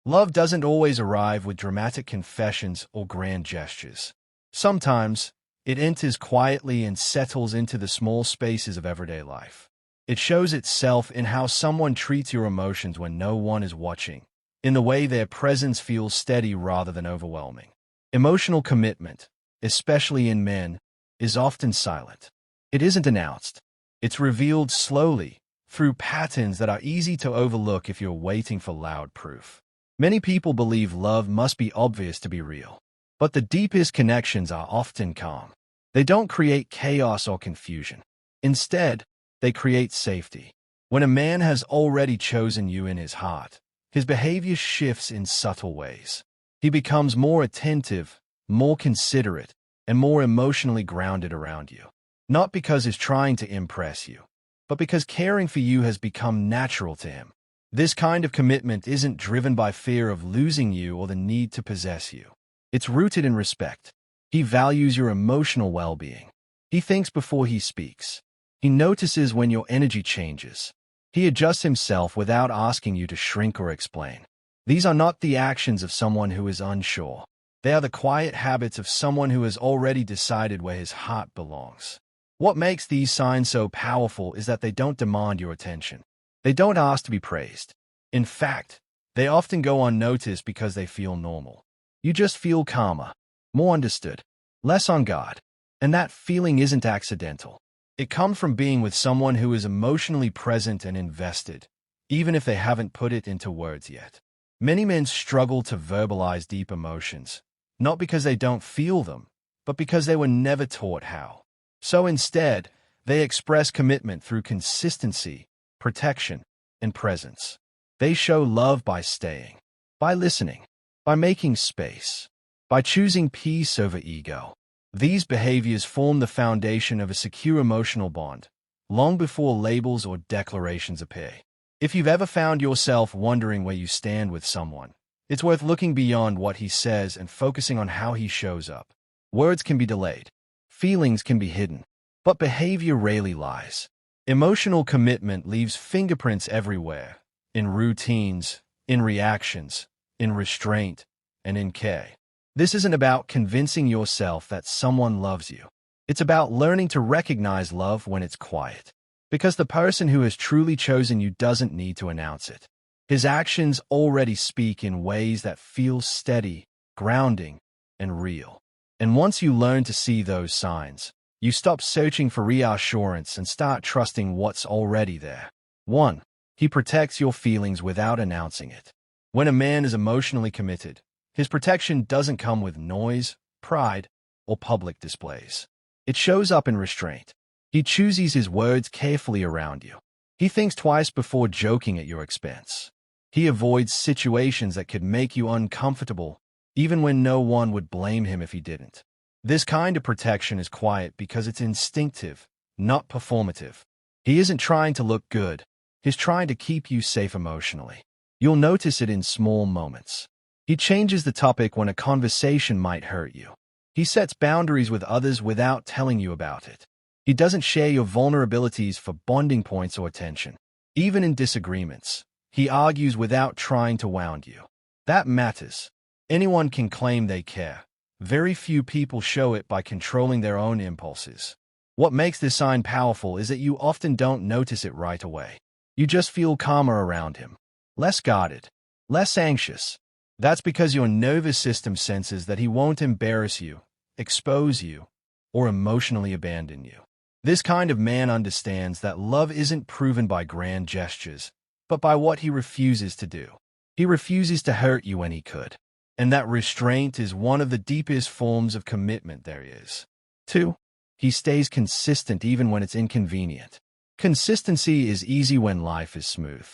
Love doesn't always arrive with dramatic confessions or grand gestures. Sometimes, it enters quietly and settles into the small spaces of everyday life. It shows itself in how someone treats your emotions when no one is watching, in the way their presence feels steady rather than overwhelming. Emotional commitment, especially in men, is often silent. It isn't announced. It's revealed slowly, through patterns that are easy to overlook if you're waiting for loud proof. Many people believe love must be obvious to be real. But the deepest connections are often calm. They don't create chaos or confusion. Instead, they create safety. When a man has already chosen you in his heart, his behavior shifts in subtle ways. He becomes more attentive, more considerate, and more emotionally grounded around you. Not because he's trying to impress you, but because caring for you has become natural to him. This kind of commitment isn't driven by fear of losing you or the need to possess you. It's rooted in respect. He values your emotional well-being. He thinks before he speaks. He notices when your energy changes. He adjusts himself without asking you to shrink or explain. These are not the actions of someone who is unsure. They are the quiet habits of someone who has already decided where his heart belongs. What makes these signs so powerful is that they don't demand your attention. They don't ask to be praised. In fact, they often go unnoticed because they feel normal. You just feel calmer, more understood, less on guard. And that feeling isn't accidental. It comes from being with someone who is emotionally present and invested, even if they haven't put it into words yet. Many men struggle to verbalize deep emotions, not because they don't feel them, but because they were never taught how. So instead, they express commitment through consistency, protection, and presence. They show love by staying, by listening, by making space, by choosing peace over ego. These behaviors form the foundation of a secure emotional bond, long before labels or declarations appear. If you've ever found yourself wondering where you stand with someone, it's worth looking beyond what he says and focusing on how he shows up. Words can be delayed, feelings can be hidden, but behavior rarely lies. Emotional commitment leaves fingerprints everywhere, in routines, in reactions, in restraint, and in care. This isn't about convincing yourself that someone loves you. It's about learning to recognize love when it's quiet. Because the person who has truly chosen you doesn't need to announce it. His actions already speak in ways that feel steady, grounding, and real. And once you learn to see those signs, you stop searching for reassurance and start trusting what's already there. 1. He protects your feelings without announcing it. When a man is emotionally committed, his protection doesn't come with noise, pride, or public displays. It shows up in restraint. He chooses his words carefully around you. He thinks twice before joking at your expense. He avoids situations that could make you uncomfortable, even when no one would blame him if he didn't. This kind of protection is quiet because it's instinctive, not performative. He isn't trying to look good. He's trying to keep you safe emotionally. You'll notice it in small moments. He changes the topic when a conversation might hurt you. He sets boundaries with others without telling you about it. He doesn't share your vulnerabilities for bonding points or attention. Even in disagreements, he argues without trying to wound you. That matters. Anyone can claim they care. Very few people show it by controlling their own impulses. What makes this sign powerful is that you often don't notice it right away. You just feel calmer around him, less guarded, less anxious. That's because your nervous system senses that he won't embarrass you, expose you, or emotionally abandon you. This kind of man understands that love isn't proven by grand gestures, but by what he refuses to do. He refuses to hurt you when he could. And that restraint is one of the deepest forms of commitment there is. 2. He stays consistent even when it's inconvenient. Consistency is easy when life is smooth.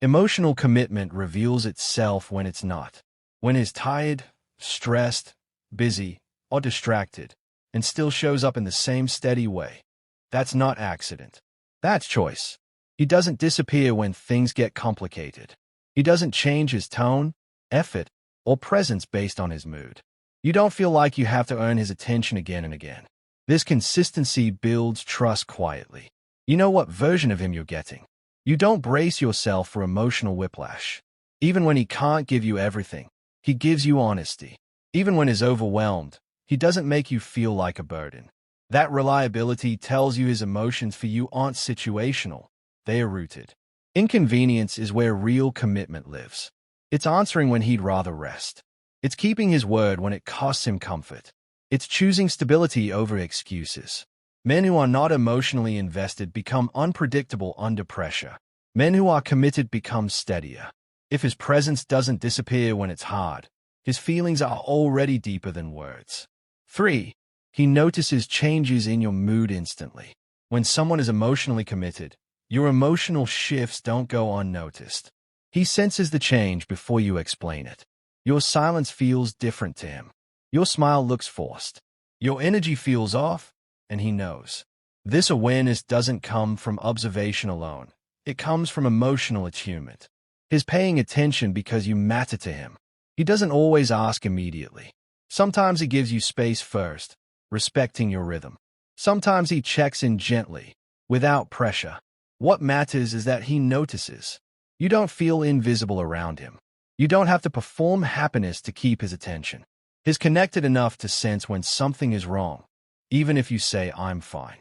Emotional commitment reveals itself when it's not. When he's tired, stressed, busy, or distracted, and still shows up in the same steady way. That's not accident. That's choice. He doesn't disappear when things get complicated. He doesn't change his tone, effort, or presence based on his mood. You don't feel like you have to earn his attention again and again. This consistency builds trust quietly. You know what version of him you're getting. You don't brace yourself for emotional whiplash. Even when he can't give you everything, he gives you honesty. Even when he's overwhelmed, he doesn't make you feel like a burden. That reliability tells you his emotions for you aren't situational, they are rooted. Inconvenience is where real commitment lives. It's answering when he'd rather rest. It's keeping his word when it costs him comfort. It's choosing stability over excuses. Men who are not emotionally invested become unpredictable under pressure. Men who are committed become steadier. If his presence doesn't disappear when it's hard, his feelings are already deeper than words. 3. He notices changes in your mood instantly. When someone is emotionally committed, your emotional shifts don't go unnoticed. He senses the change before you explain it. Your silence feels different to him. Your smile looks forced. Your energy feels off, and he knows. This awareness doesn't come from observation alone. It comes from emotional attunement. He's paying attention because you matter to him. He doesn't always ask immediately. Sometimes he gives you space first, respecting your rhythm. Sometimes he checks in gently, without pressure. What matters is that he notices. You don't feel invisible around him. You don't have to perform happiness to keep his attention. He's connected enough to sense when something is wrong, even if you say, "I'm fine."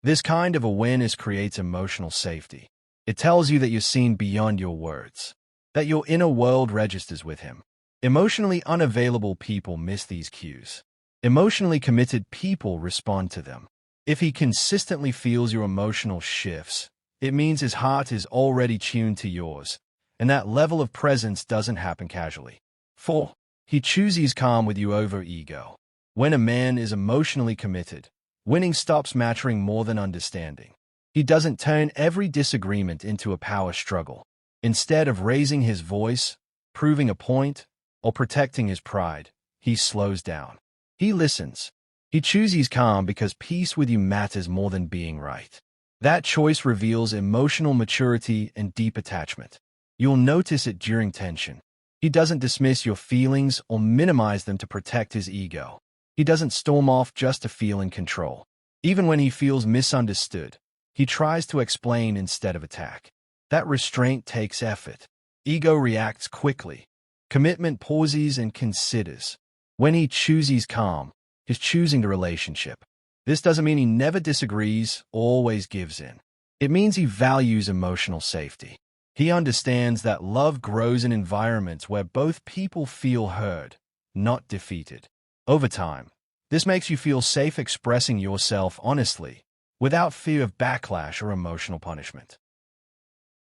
This kind of awareness creates emotional safety. It tells you that you're seen beyond your words, that your inner world registers with him. Emotionally unavailable people miss these cues. Emotionally committed people respond to them. If he consistently feels your emotional shifts, it means his heart is already tuned to yours, and that level of presence doesn't happen casually. 4. He chooses calm with you over ego. When a man is emotionally committed, winning stops mattering more than understanding. He doesn't turn every disagreement into a power struggle. Instead of raising his voice, proving a point, or protecting his pride, he slows down. He listens. He chooses calm because peace with you matters more than being right. That choice reveals emotional maturity and deep attachment. You'll notice it during tension. He doesn't dismiss your feelings or minimize them to protect his ego. He doesn't storm off just to feel in control. Even when he feels misunderstood, he tries to explain instead of attack. That restraint takes effort. Ego reacts quickly. Commitment pauses and considers. When he chooses calm, he's choosing the relationship. This doesn't mean he never disagrees, always gives in. It means he values emotional safety. He understands that love grows in environments where both people feel heard, not defeated. Over time, this makes you feel safe expressing yourself honestly, without fear of backlash or emotional punishment.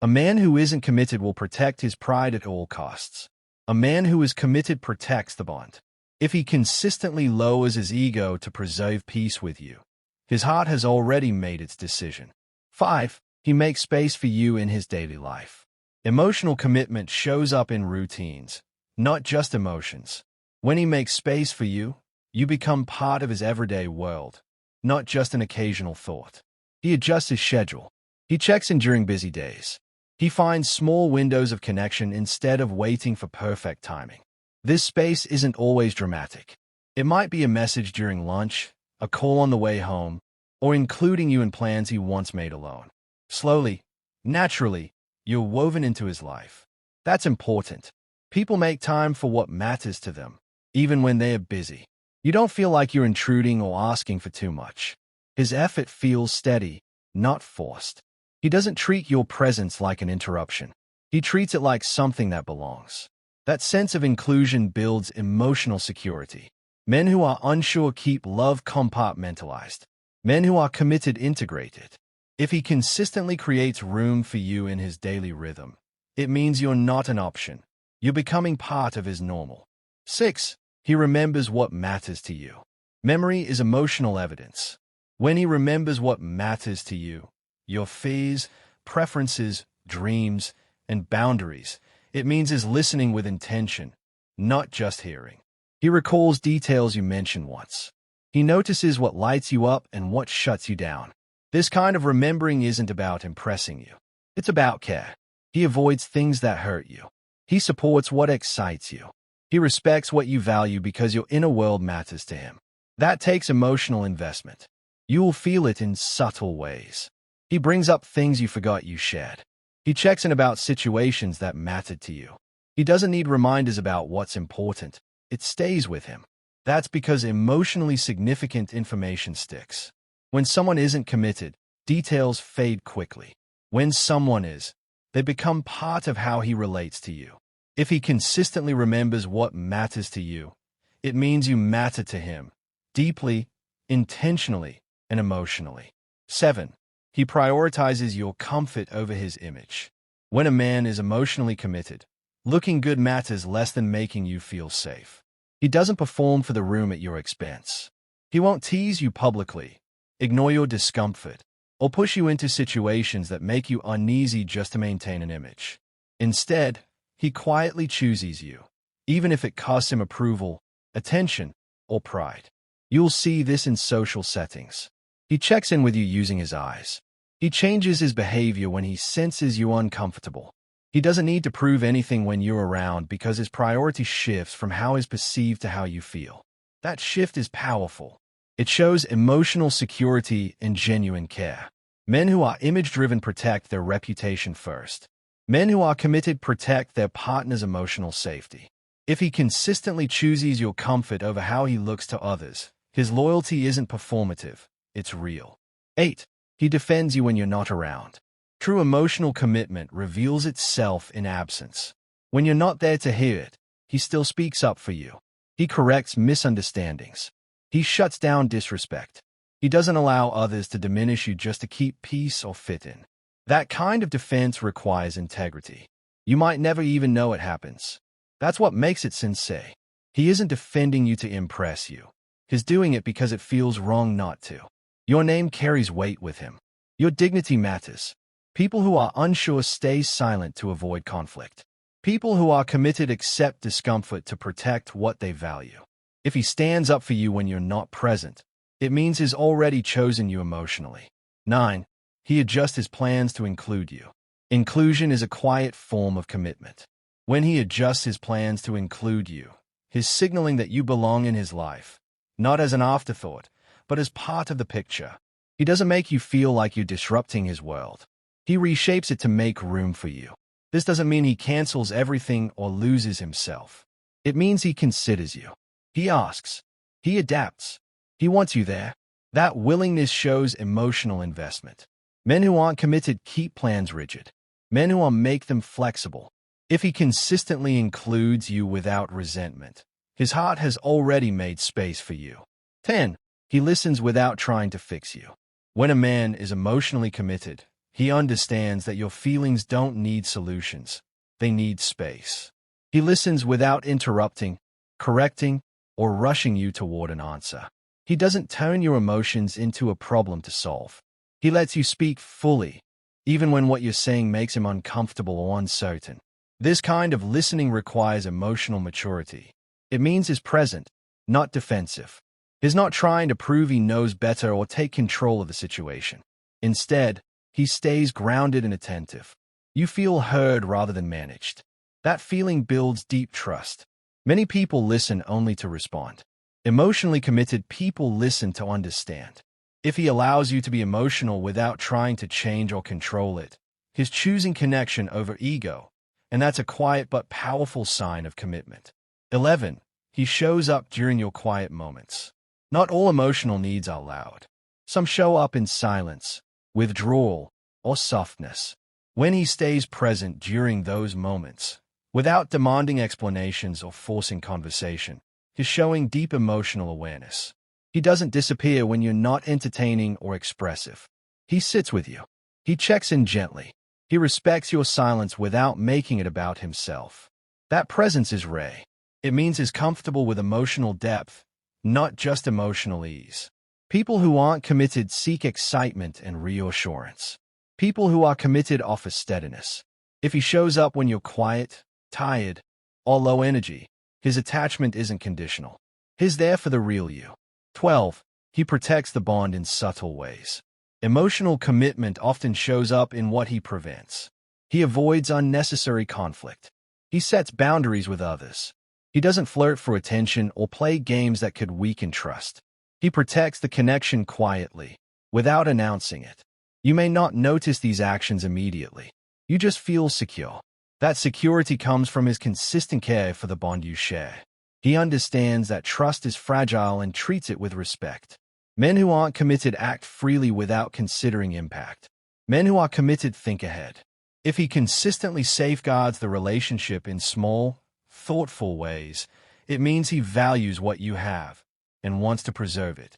A man who isn't committed will protect his pride at all costs. A man who is committed protects the bond. If he consistently lowers his ego to preserve peace with you, his heart has already made its decision. 5. He makes space for you in his daily life. Emotional commitment shows up in routines, not just emotions. When he makes space for you, you become part of his everyday world, not just an occasional thought. He adjusts his schedule. He checks in during busy days. He finds small windows of connection instead of waiting for perfect timing. This space isn't always dramatic. It might be a message during lunch, a call on the way home, or including you in plans he once made alone. Slowly, naturally, you're woven into his life. That's important. People make time for what matters to them, even when they are busy. You don't feel like you're intruding or asking for too much. His effort feels steady, not forced. He doesn't treat your presence like an interruption. He treats it like something that belongs. That sense of inclusion builds emotional security. Men who are unsure keep love compartmentalized. Men who are committed integrate it. If he consistently creates room for you in his daily rhythm, it means you're not an option. You're becoming part of his normal. 6. He remembers what matters to you. Memory is emotional evidence. When he remembers what matters to you, your fears, preferences, dreams, and boundaries, it means he's listening with intention, not just hearing. He recalls details you mentioned once. He notices what lights you up and what shuts you down. This kind of remembering isn't about impressing you. It's about care. He avoids things that hurt you. He supports what excites you. He respects what you value because your inner world matters to him. That takes emotional investment. You will feel it in subtle ways. He brings up things you forgot you shared. He checks in about situations that mattered to you. He doesn't need reminders about what's important. It stays with him. That's because emotionally significant information sticks. When someone isn't committed, details fade quickly. When someone is, they become part of how he relates to you. If he consistently remembers what matters to you, it means you matter to him, deeply, intentionally, and emotionally. 7. He prioritizes your comfort over his image. When a man is emotionally committed, looking good matters less than making you feel safe. He doesn't perform for the room at your expense. He won't tease you publicly, ignore your discomfort, or push you into situations that make you uneasy just to maintain an image. Instead, he quietly chooses you, even if it costs him approval, attention, or pride. You'll see this in social settings. He checks in with you using his eyes. He changes his behavior when he senses you uncomfortable. He doesn't need to prove anything when you're around because his priority shifts from how he's perceived to how you feel. That shift is powerful. It shows emotional security and genuine care. Men who are image-driven protect their reputation first. Men who are committed protect their partner's emotional safety. If he consistently chooses your comfort over how he looks to others, his loyalty isn't performative, it's real. 8. He defends you when you're not around. True emotional commitment reveals itself in absence. When you're not there to hear it, he still speaks up for you. He corrects misunderstandings. He shuts down disrespect. He doesn't allow others to diminish you just to keep peace or fit in. That kind of defense requires integrity. You might never even know it happens. That's what makes it sincere. He isn't defending you to impress you. He's doing it because it feels wrong not to. Your name carries weight with him. Your dignity matters. People who are unsure stay silent to avoid conflict. People who are committed accept discomfort to protect what they value. If he stands up for you when you're not present, it means he's already chosen you emotionally. 9. He adjusts his plans to include you. Inclusion is a quiet form of commitment. When he adjusts his plans to include you, he's signaling that you belong in his life, not as an afterthought, but as part of the picture. He doesn't make you feel like you're disrupting his world. He reshapes it to make room for you. This doesn't mean he cancels everything or loses himself. It means he considers you. He asks. He adapts. He wants you there. That willingness shows emotional investment. Men who aren't committed keep plans rigid. Men who are make them flexible. If he consistently includes you without resentment, his heart has already made space for you. 10. He listens without trying to fix you. When a man is emotionally committed, he understands that your feelings don't need solutions. They need space. He listens without interrupting, correcting, or rushing you toward an answer. He doesn't turn your emotions into a problem to solve. He lets you speak fully, even when what you're saying makes him uncomfortable or uncertain. This kind of listening requires emotional maturity. It means he's present, not defensive. He's not trying to prove he knows better or take control of the situation. Instead, he stays grounded and attentive. You feel heard rather than managed. That feeling builds deep trust. Many people listen only to respond. Emotionally committed people listen to understand. If he allows you to be emotional without trying to change or control it, he's choosing connection over ego, and that's a quiet but powerful sign of commitment. 11. He shows up during your quiet moments. Not all emotional needs are loud. Some show up in silence, withdrawal, or softness. When he stays present during those moments, without demanding explanations or forcing conversation, he's showing deep emotional awareness. He doesn't disappear when you're not entertaining or expressive. He sits with you. He checks in gently. He respects your silence without making it about himself. That presence is rare. It means he's comfortable with emotional depth, not just emotional ease. People who aren't committed seek excitement and reassurance. People who are committed offer steadiness. If he shows up when you're quiet, tired, or low energy, his attachment isn't conditional. He's there for the real you. 12. He protects the bond in subtle ways. Emotional commitment often shows up in what he prevents. He avoids unnecessary conflict. He sets boundaries with others. He doesn't flirt for attention or play games that could weaken trust. He protects the connection quietly, without announcing it. You may not notice these actions immediately. You just feel secure. That security comes from his consistent care for the bond you share. He understands that trust is fragile and treats it with respect. Men who aren't committed act freely without considering impact. Men who are committed think ahead. If he consistently safeguards the relationship in small, thoughtful ways, it means he values what you have and wants to preserve it.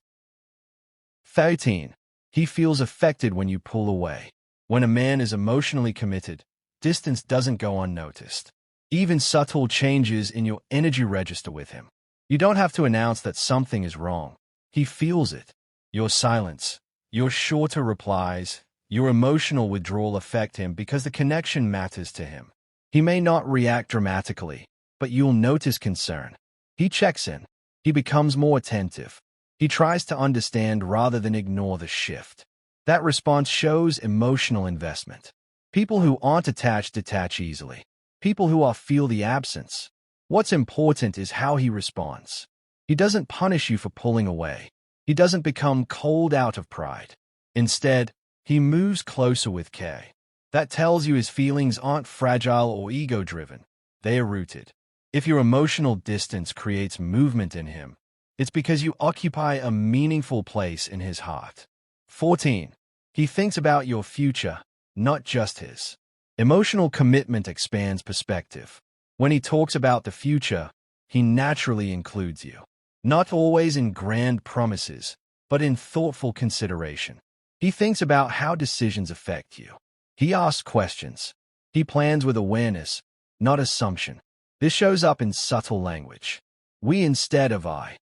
13. He feels affected when you pull away. When a man is emotionally committed, distance doesn't go unnoticed. Even subtle changes in your energy register with him. You don't have to announce that something is wrong. He feels it. Your silence, your shorter replies, your emotional withdrawal affect him because the connection matters to him. He may not react dramatically, but you'll notice concern. He checks in. He becomes more attentive. He tries to understand rather than ignore the shift. That response shows emotional investment. People who aren't attached detach easily. People who feel the absence. What's important is how he responds. He doesn't punish you for pulling away. He doesn't become cold out of pride. Instead, he moves closer with care. That tells you his feelings aren't fragile or ego-driven. They are rooted. If your emotional distance creates movement in him, it's because you occupy a meaningful place in his heart. 14. He thinks about your future, not just his. Emotional commitment expands perspective. When he talks about the future, he naturally includes you. Not always in grand promises, but in thoughtful consideration. He thinks about how decisions affect you. He asks questions. He plans with awareness, not assumption. This shows up in subtle language. We instead of I.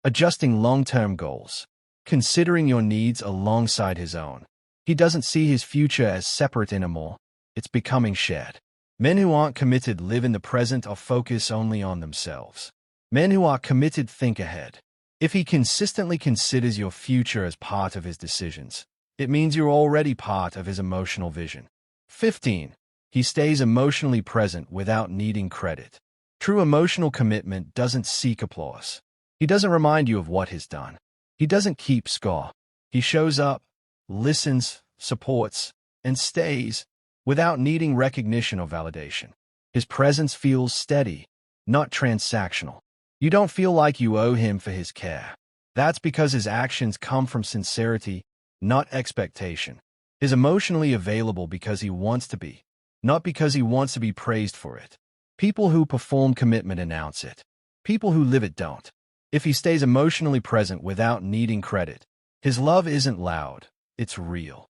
Adjusting long-term goals. Considering your needs alongside his own. He doesn't see his future as separate anymore. It's becoming shared. Men who aren't committed live in the present or focus only on themselves. Men who are committed think ahead. If he consistently considers your future as part of his decisions, it means you're already part of his emotional vision. 15. He stays emotionally present without needing credit. True emotional commitment doesn't seek applause. He doesn't remind you of what he's done. He doesn't keep score. He shows up, listens, supports, and stays without needing recognition or validation. His presence feels steady, not transactional. You don't feel like you owe him for his care. That's because his actions come from sincerity, not expectation. He's emotionally available because he wants to be, not because he wants to be praised for it. People who perform commitment announce it. People who live it don't. If he stays emotionally present without needing credit, his love isn't loud, it's real.